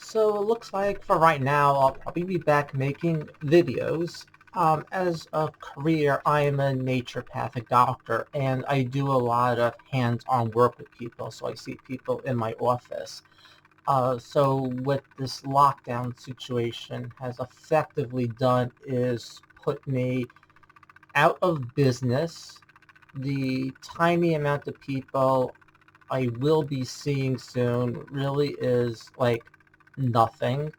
So it looks like for right now, I'll probably be back making videos. As a career, I am a naturopathic doctor, and I do a lot of hands-on work with people. So I see people in my office. So what this lockdown situation has effectively done is put me out of business. The tiny amount of people I will be seeing soon really is like nothing.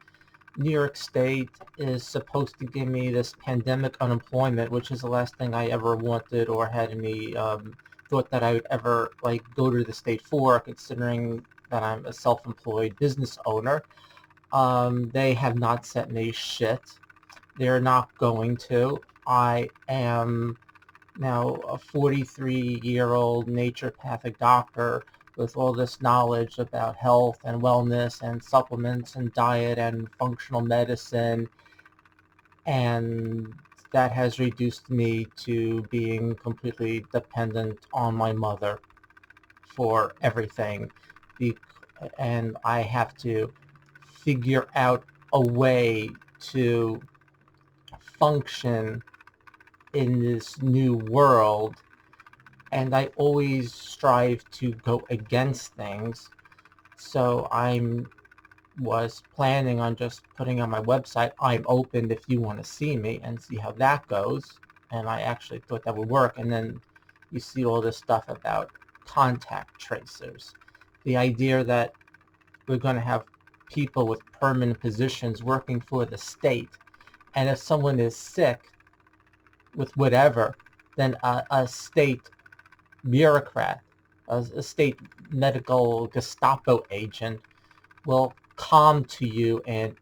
New York State is supposed to give me this pandemic unemployment, which is the last thing I ever wanted or had any thought that I would ever like go to the state for, considering that I'm a self-employed business owner. They have not sent me shit. They're not going to. I am now a 43-year-old naturopathic doctor with all this knowledge about health and wellness and supplements and diet and functional medicine, and that has reduced me to being completely dependent on my mother for everything. And I have to figure out a way to function in this new world, and I always strive to go against things. So I was planning on just putting on my website, I'm open if you want to see me, and see how that goes. And I actually thought that would work. And then you see all this stuff about contact tracers. The idea that we're going to have people with permanent positions working for the state, and if someone is sick with whatever, then a state bureaucrat, a state medical Gestapo agent, will come to you and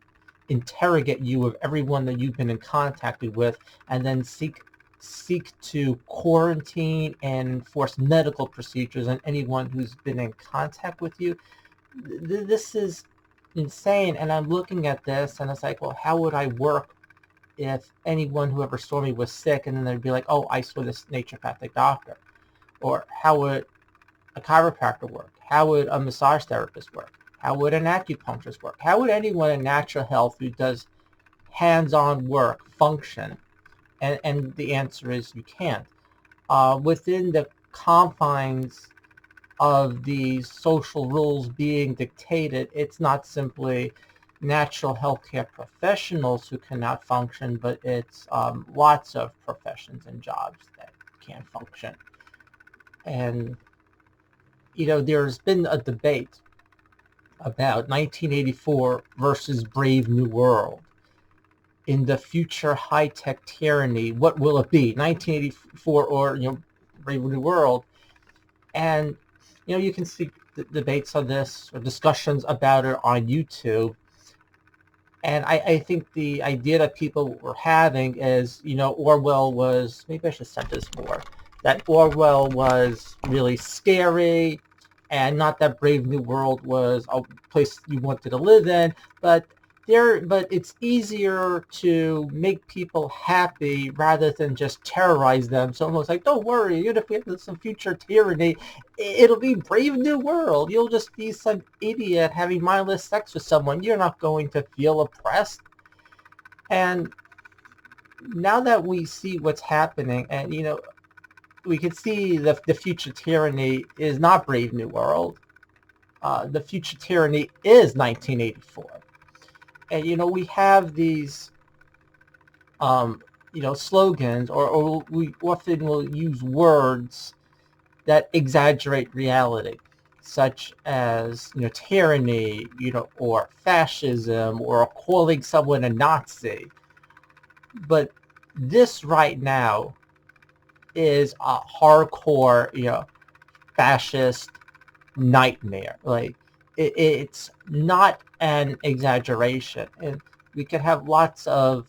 interrogate you of everyone that you've been in contact with, and then seek to quarantine and enforce medical procedures on anyone who's been in contact with you. This is insane. And I'm looking at this and it's like, well, how would I work if anyone who ever saw me was sick, and then they'd be like, oh, I saw this naturopathic doctor? Or how would a chiropractor work? How would a massage therapist work? How would an acupuncturist work? How would anyone in natural health who does hands-on work function? And the answer is you can't. Within the confines of these social rules being dictated, it's not simply natural healthcare professionals who cannot function, but it's lots of professions and jobs that can't function. And, there's been a debate about 1984 versus Brave New World. In the future high-tech tyranny, what will it be, 1984 or Brave New World? And you can see the debates on this or discussions about it on YouTube. And I think the idea that people were having is, Orwell was, maybe I should set this more, that Orwell was really scary, and not that Brave New World was a place you wanted to live in, but it's easier to make people happy rather than just terrorize them. So almost like, don't worry, even if we have some future tyranny, it'll be Brave New World. You'll just be some idiot having mindless sex with someone. You're not going to feel oppressed. And now that we see what's happening, and we can see the future tyranny is not Brave New World. The future tyranny is 1984. And we have these slogans, or we often will use words that exaggerate reality, such as tyranny, or fascism, or calling someone a Nazi. But this right now is a hardcore fascist nightmare. Like, it's not an exaggeration, and we could have lots of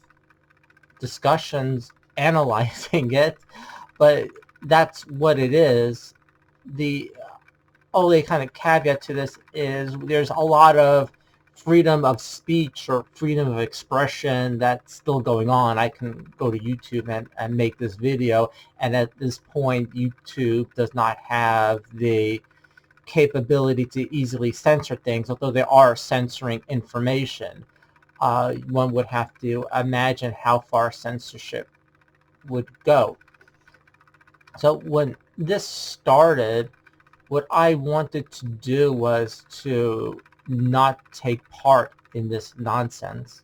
discussions analyzing it, but that's what it is. The only kind of caveat to this is there's a lot of freedom of speech or freedom of expression that's still going on. I can go to YouTube and make this video, and at this point YouTube does not have the capability to easily censor things, although they are censoring information. One would have to imagine how far censorship would go. So when this started, what I wanted to do was to not take part in this nonsense,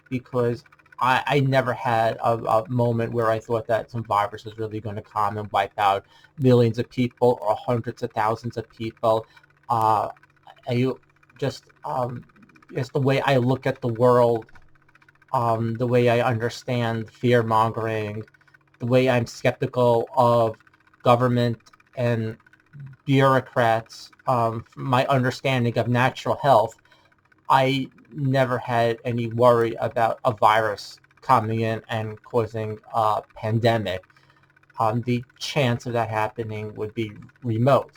because I never had a moment where I thought that some virus was really going to come and wipe out millions of people or hundreds of thousands of people. I just it's the way I look at the world, the way I understand fear mongering, the way I'm skeptical of government and bureaucrats, my understanding of natural health. I never had any worry about a virus coming in and causing a pandemic. The chance of that happening would be remote.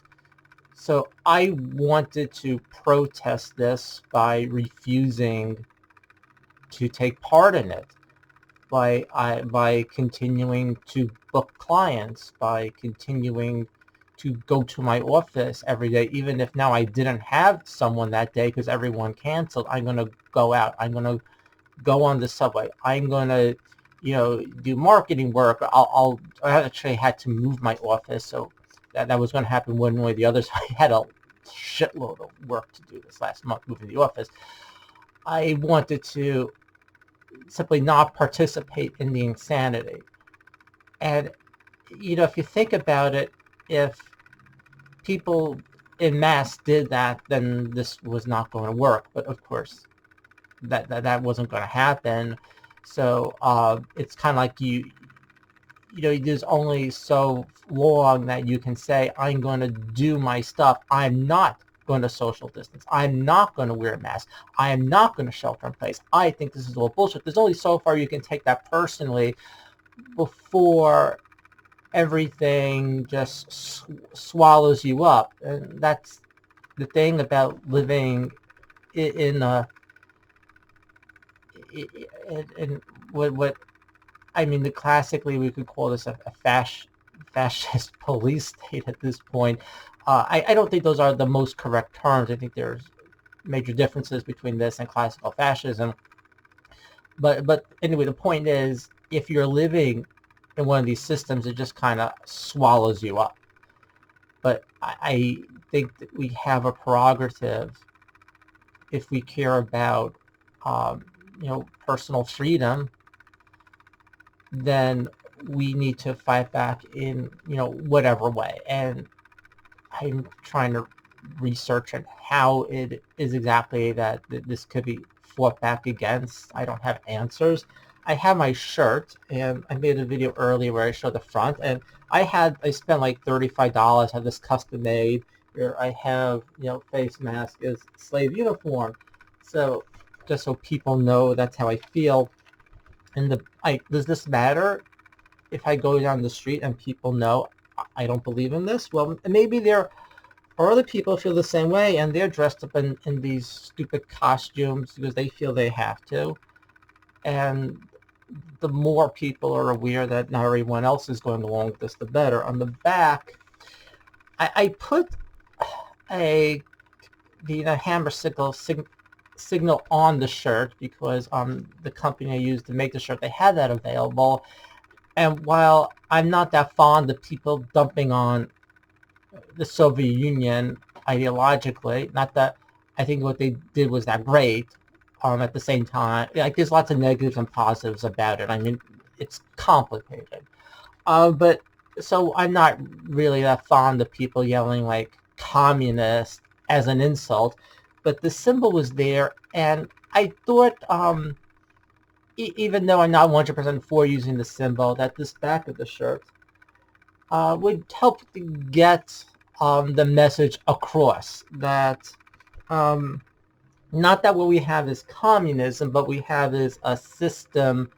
So I wanted to protest this by refusing to take part in it, by continuing to book clients, by continuing to go to my office every day, even if now I didn't have someone that day because everyone canceled. I'm going to go out. I'm going to go on the subway. I'm going to, do marketing work. I actually had to move my office, so that was going to happen one way or the other. So I had a shitload of work to do this last month moving the office. I wanted to simply not participate in the insanity. And, if you think about it, if people in mass did that, then this was not going to work. But of course, that wasn't going to happen. So it's kind of like there's only so long that you can say, I'm going to do my stuff. I'm not going to social distance. I'm not going to wear a mask. I am not going to shelter in place. I think this is all bullshit. There's only so far you can take that personally before everything just swallows you up. And that's the thing about living in what I mean, classically we could call this a fascist police state at this point. I don't think those are the most correct terms. I think there's major differences between this and classical fascism. But anyway, the point is, if you're living in one of these systems, it just kind of swallows you up. But I think that we have a prerogative, if we care about personal freedom, then we need to fight back in whatever way. And I'm trying to research on how it is exactly that this could be fought back against. I don't have answers. I have my shirt, and I made a video earlier where I showed the front, and I spent like $35, had this custom made. Here I have face mask is slave uniform. So just so people know that's how I feel. And does this matter if I go down the street and people know I don't believe in this? Well, maybe there are other people who feel the same way, and they're dressed up in these stupid costumes because they feel they have to. And the more people are aware that not everyone else is going along with this, the better. On the back, I put the hammer signal on the shirt because the company I used to make the shirt, they had that available. And while I'm not that fond of people dumping on the Soviet Union ideologically, not that I think what they did was that great, at the same time, like, there's lots of negatives and positives about it. I mean, it's complicated. But so I'm not really that fond of people yelling like communist as an insult, but the symbol was there, and I thought, even though I'm not 100% for using the symbol, that this back of the shirt would help to get the message across that not that what we have is communism, but we have is a system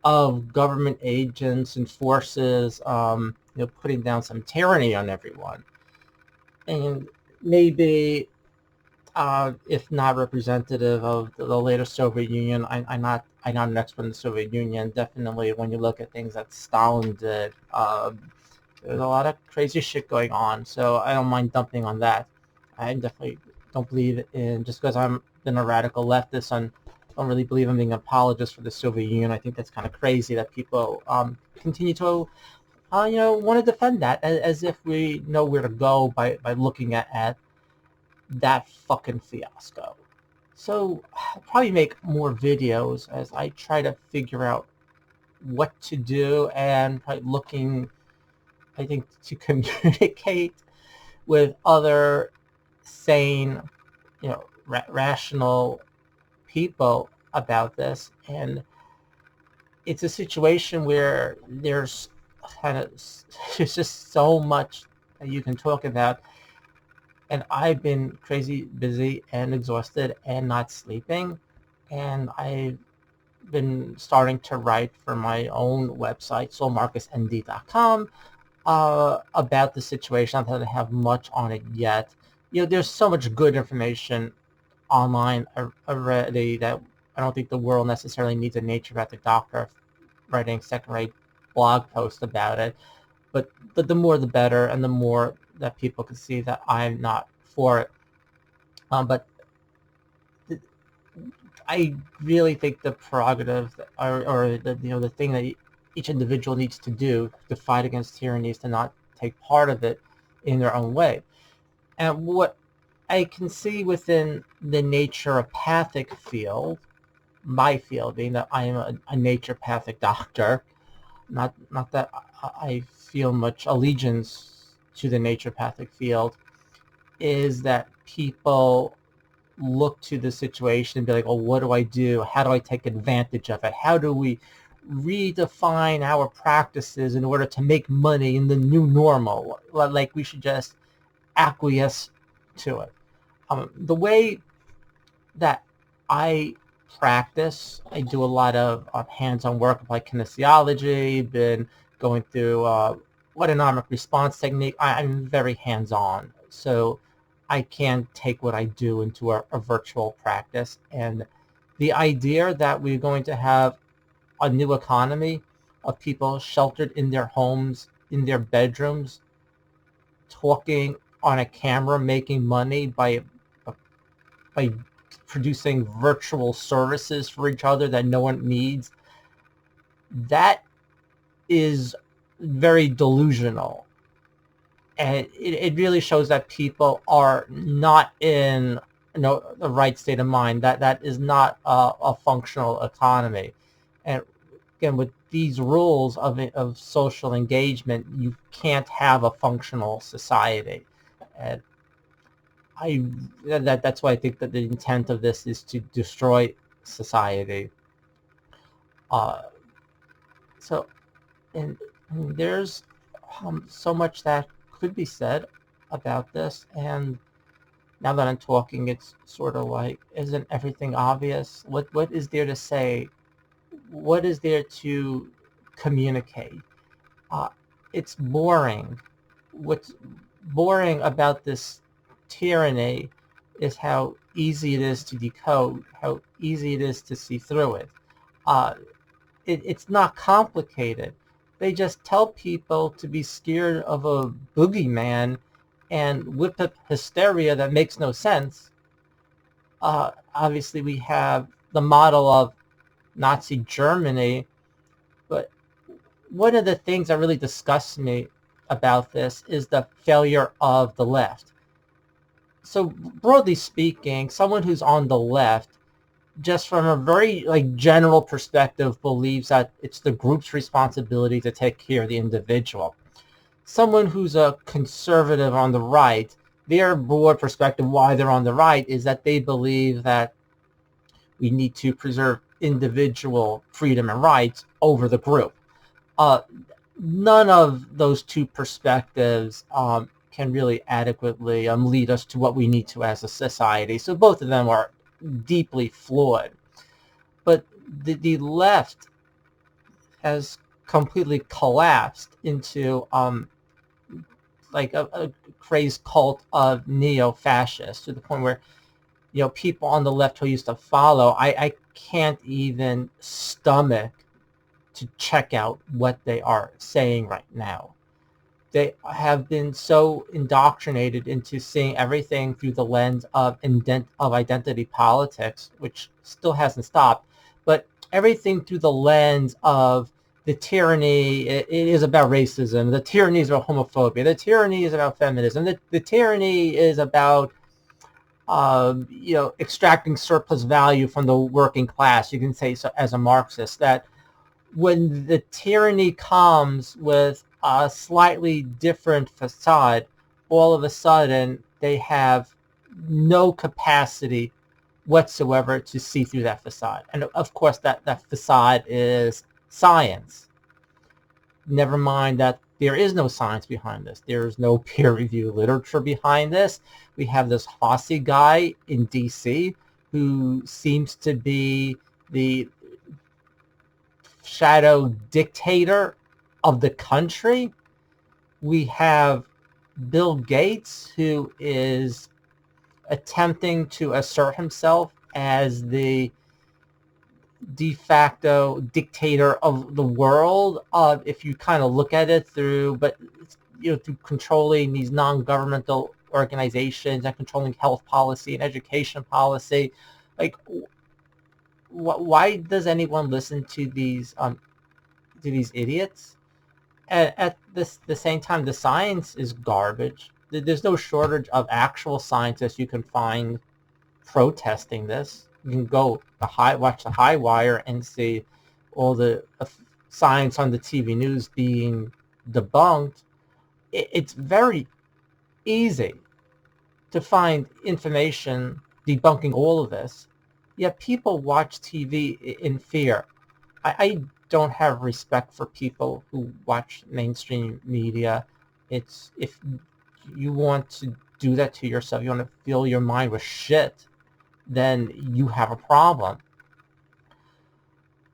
of government agents and forces, putting down some tyranny on everyone. And maybe, if not representative of the later Soviet Union, I'm not an expert in the Soviet Union. Definitely, when you look at things that Stalin did, There's a lot of crazy shit going on, so I don't mind dumping on that. I definitely don't believe in, just because I'm been a radical leftist, I don't really believe in being an apologist for the Soviet Union. I think that's kind of crazy that people continue to want to defend that as if we know where to go by looking at that fucking fiasco. So I'll probably make more videos as I try to figure out what to do, and probably looking, I think, to communicate with other sane, rational people about this. And it's a situation where there's there's just so much that you can talk about, and I've been crazy busy and exhausted and not sleeping, and I've been starting to write for my own website, soulmarcusnd.com, about the situation. I don't have much on it yet. There's so much good information online already that I don't think the world necessarily needs a naturopathic doctor writing second-rate blog posts about it. But the more the better, and the more that people can see that I'm not for it. But I really think the prerogative, or the thing that each individual needs to do to fight against tyranny is to not take part of it in their own way. And what I can see within the naturopathic field, my field being that I am a naturopathic doctor, not that I feel much allegiance to the naturopathic field, is that people look to the situation and be like, oh, what do I do? How do I take advantage of it? How do we redefine our practices in order to make money in the new normal? Like we should just acquiesce to it. The way that I practice, I do a lot of hands-on work like kinesiology, been going through autonomic response technique. I'm very hands-on, so I can take what I do into a virtual practice. And the idea that we're going to have a new economy of people sheltered in their homes, in their bedrooms, talking on a camera, making money by producing virtual services for each other that no one needs, that is very delusional. And it really shows that people are not in the right state of mind. That is not a functional economy. And again, with these rules of social engagement, you can't have a functional society. And that's why I think that the intent of this is to destroy society. So, and there's so much that could be said about this, and now that I'm talking, it's sort of like, isn't everything obvious? What is there to say? What is there to communicate? It's boring. What's boring about this tyranny is how easy it is to decode, how easy it is to see through it. It's not complicated. They just tell people to be scared of a boogeyman and whip up hysteria that makes no sense. Obviously, we have the model of Nazi Germany, but one of the things that really disgusts me about this is the failure of the left. So broadly speaking, someone who's on the left, just from a very general perspective, believes that it's the group's responsibility to take care of the individual. Someone who's a conservative on the right, their broad perspective why they're on the right is that they believe that we need to preserve individual freedom and rights over the group. None of those two perspectives can really adequately lead us to what we need to as a society. So both of them are deeply flawed. But the left has completely collapsed into a crazed cult of neo-fascists, to the point where people on the left who used to follow, I can't even stomach to check out what they are saying right now. they have been so indoctrinated into seeing everything through the lens of identity politics, which still hasn't stopped, but everything through the lens of the tyranny. It is about racism. The tyranny is about homophobia. The tyranny is about feminism. The tyranny is about extracting surplus value from the working class. You can say so as a Marxist that when the tyranny comes with a slightly different facade, all of a sudden they have no capacity whatsoever to see through that facade. And of course, that facade is science. Never mind that there is no science behind this. There is no peer-reviewed literature behind this. We have this Hossie guy in D.C. who seems to be the shadow dictator of the country. We have Bill Gates, who is attempting to assert himself as the de facto dictator of the world. If you kind of look at it through controlling these non-governmental organizations and controlling health policy and education policy, like why does anyone listen to these idiots? At the same time, the science is garbage. There's no shortage of actual scientists you can find protesting this. You can go watch the High Wire and see all the science on the TV news being debunked. It's very easy to find information debunking all of this, yet people watch TV in fear. I don't have respect for people who watch mainstream media. It's if you want to do that to yourself, you want to fill your mind with shit, then you have a problem.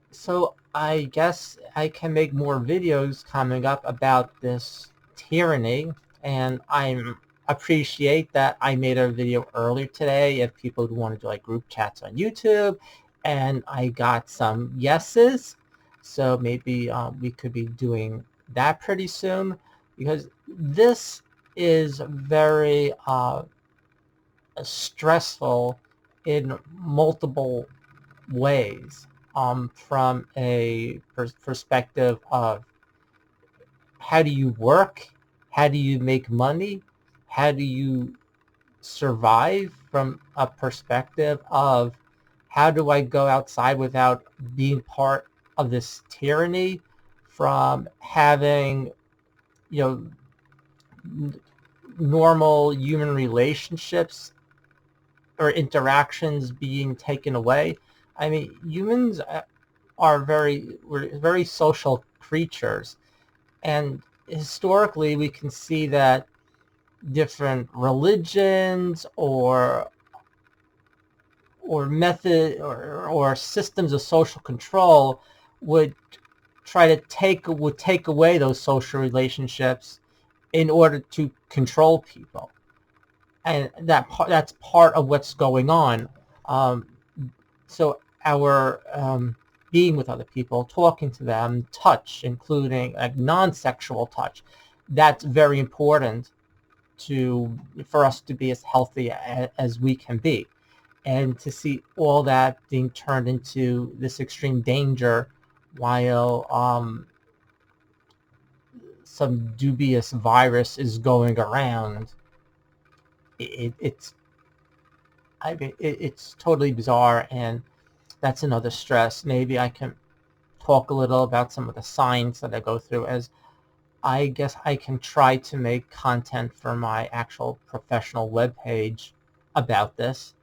So I guess I can make more videos coming up about this tyranny, and I appreciate that I made a video earlier today if people want to do like group chats on YouTube, and I got some yeses. So maybe we could be doing that pretty soon, because this is very stressful in multiple ways, from a perspective of how do you work, how do you make money, how do you survive, from a perspective of how do I go outside without being part of this tyranny, from having normal human relationships or interactions being taken away. I mean, humans we're very social creatures, and historically we can see that different religions or method or systems of social control would take away those social relationships in order to control people, and that's part of what's going on. So our being with other people, talking to them, touch, including like non-sexual touch, that's very important for us to be as healthy as we can be. And to see all that being turned into this extreme danger while some dubious virus is going around, it's totally bizarre, and that's another stress. Maybe I can talk a little about some of the science that I go through, as I guess I can try to make content for my actual professional webpage about this.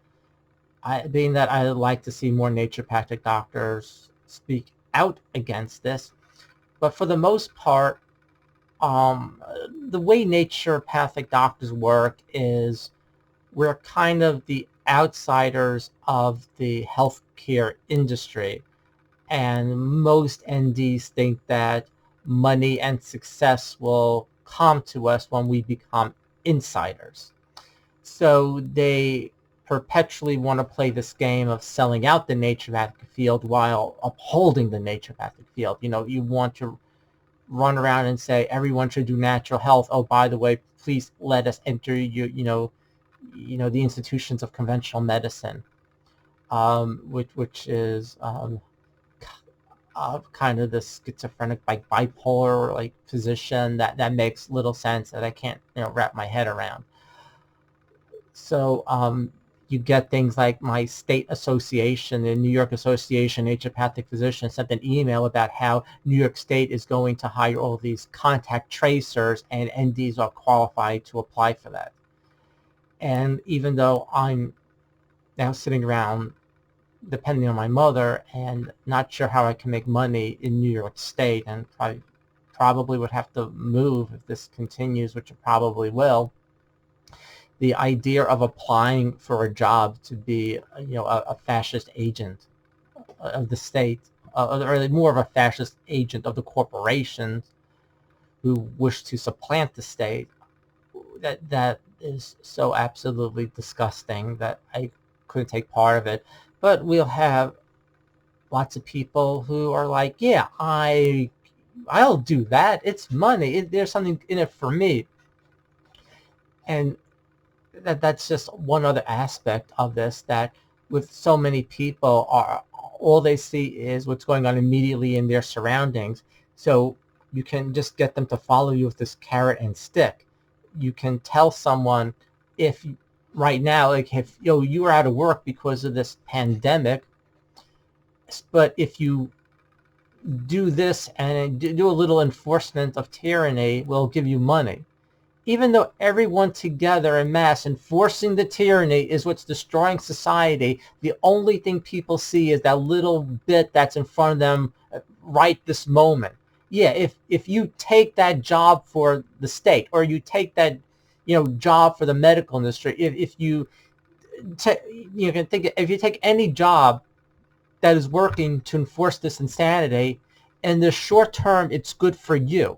Being that I like to see more naturopathic doctors speak out against this, but for the most part, the way naturopathic doctors work is we're kind of the outsiders of the healthcare industry, and most NDs think that money and success will come to us when we become insiders. So they perpetually want to play this game of selling out the naturopathic field while upholding the naturopathic field. You want to run around and say everyone should do natural health. Oh, by the way, please let us enter the institutions of conventional medicine, which is kind of the schizophrenic, like bipolar, like position that makes little sense that I can't wrap my head around. So you get things like my state association, the New York Association of Naturopathic Physicians, sent an email about how New York State is going to hire all these contact tracers, and NDs are qualified to apply for that. And even though I'm now sitting around depending on my mother and not sure how I can make money in New York State, and probably would have to move if this continues, which it probably will, the idea of applying for a job to be a fascist agent of the state, or more of a fascist agent of the corporations who wish to supplant the state, that is so absolutely disgusting that I couldn't take part of it. But we'll have lots of people who are like, yeah, I'll do that. It's money. There's something in it for me. And that's just one other aspect of this, that with so many people, all they see is what's going on immediately in their surroundings. So you can just get them to follow you with this carrot and stick. You can tell someone, if right now, like if you are out of work because of this pandemic, but if you do this and do a little enforcement of tyranny, we'll give you money. Even though everyone together en masse enforcing the tyranny is what's destroying society, the only thing people see is that little bit that's in front of them right this moment. Yeah, if you take that job for the state, or you take that job for the medical industry, if you can think, if you take any job that is working to enforce this insanity, in the short term it's good for you,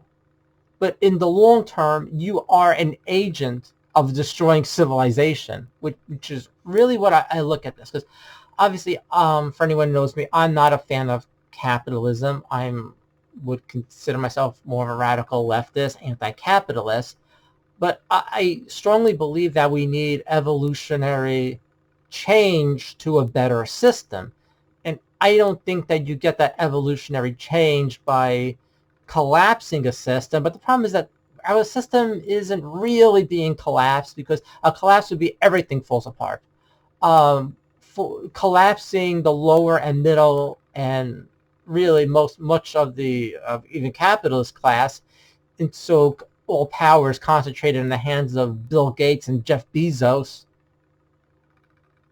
but in the long term you are an agent of destroying civilization, which is really what I look at this. Because obviously, for anyone who knows me, I'm not a fan of capitalism. Would consider myself more of a radical leftist, anti-capitalist, but I strongly believe that we need evolutionary change to a better system. And I don't think that you get that evolutionary change by collapsing a system. But the problem is that our system isn't really being collapsed, because a collapse would be everything falls apart. Collapsing the lower and middle, and really much of the even capitalist class, and so all power is concentrated in the hands of Bill Gates and Jeff Bezos.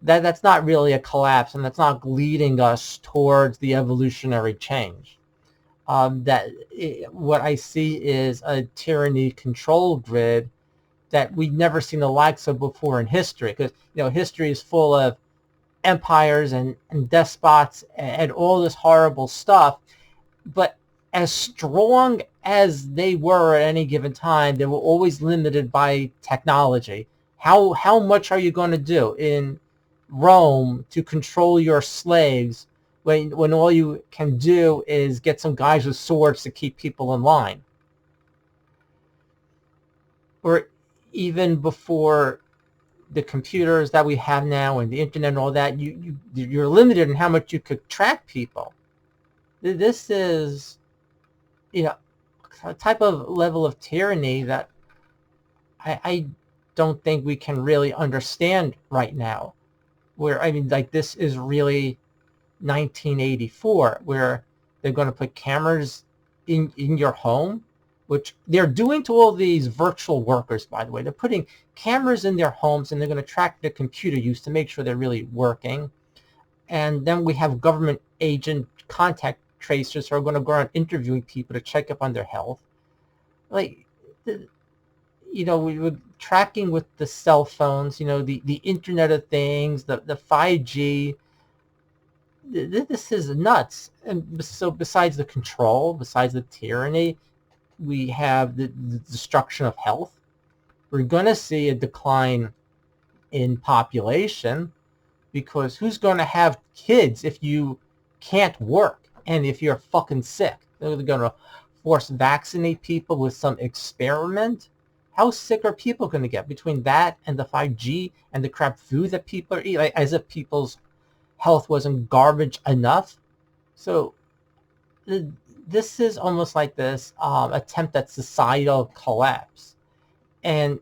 That's not really a collapse, and that's not leading us towards the evolutionary change. What I see is a tyranny control grid that we've never seen the likes of before in history. Because history is full of empires and despots and all this horrible stuff, but as strong as they were at any given time, they were always limited by technology. How much are you going to do in Rome to control your slaves when all you can do is get some guys with swords to keep people in line? Or even before the computers that we have now and the internet and all that, you're limited in how much you could track people. This is a type of level of tyranny that I don't think we can really understand right now. Where, I mean, like, this is really 1984, where they're going to put cameras in your home, which they're doing to all these virtual workers, by the way. They're putting cameras in their homes, and they're going to track their computer use to make sure they're really working. And then we have government agent contact tracers who are going to go around interviewing people to check up on their health. Like, we were tracking with the cell phones, the Internet of Things, the 5G. This is nuts. And so besides the control, besides the tyranny, we have the destruction of health. We're going to see a decline in population, because who's going to have kids if you can't work and if you're fucking sick? They're going to force vaccinate people with some experiment, how sick are people going to get between that and the 5G and the crap food that people are eating, like, as if people's health wasn't garbage enough? So this is almost like this attempt at societal collapse. And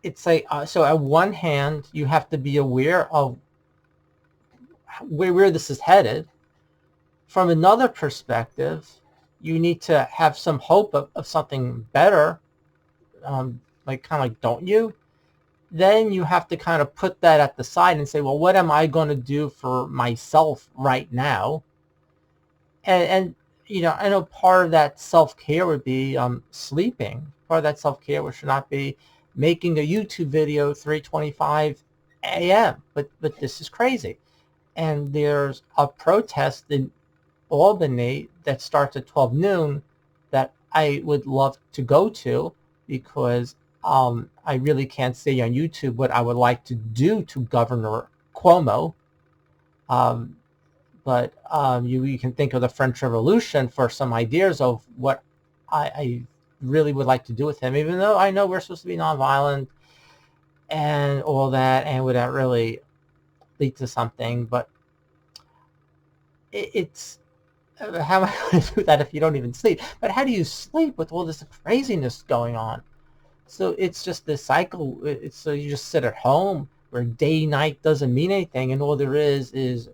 it's like, so at one hand, you have to be aware of where this is headed. From another perspective, you need to have some hope of something better, like kind of like, don't you? Then you have to kind of put that at the side and say, well, what am I going to do for myself right now? And you know, I know part of that self-care would be sleeping. Part of that self-care should not be making a YouTube video 3:25 a.m. But this is crazy. And there's a protest in Albany that starts at 12 noon that I would love to go to, because I really can't say on YouTube what I would like to do to Governor Cuomo. But you can think of the French Revolution for some ideas of what I really would like to do with him, even though I know we're supposed to be nonviolent and all that, and would that really lead to something. But it's how am I going to do that if you don't even sleep? But how do you sleep with all this craziness going on? So it's just this cycle. It's so you just sit at home where day night doesn't mean anything, and all there is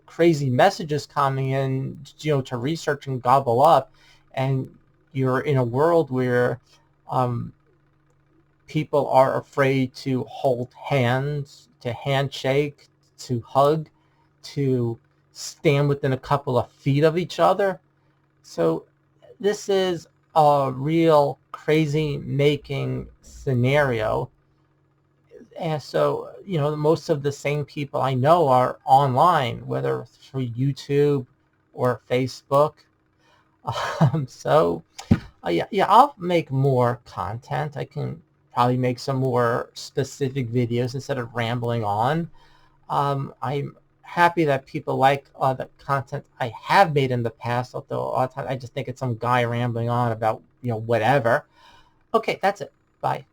crazy messages coming in, you know, to research and gobble up. And you're in a world where people are afraid to hold hands, to handshake, to hug, to stand within a couple of feet of each other. So this is a real crazy making scenario. And so, you know, most of the same people I know are online, whether through YouTube or Facebook. So, yeah, I'll make more content. I can probably make some more specific videos instead of rambling on. I'm happy that people like the content I have made in the past, although a lot of times I just think it's some guy rambling on about, you know, whatever. Okay, that's it. Bye.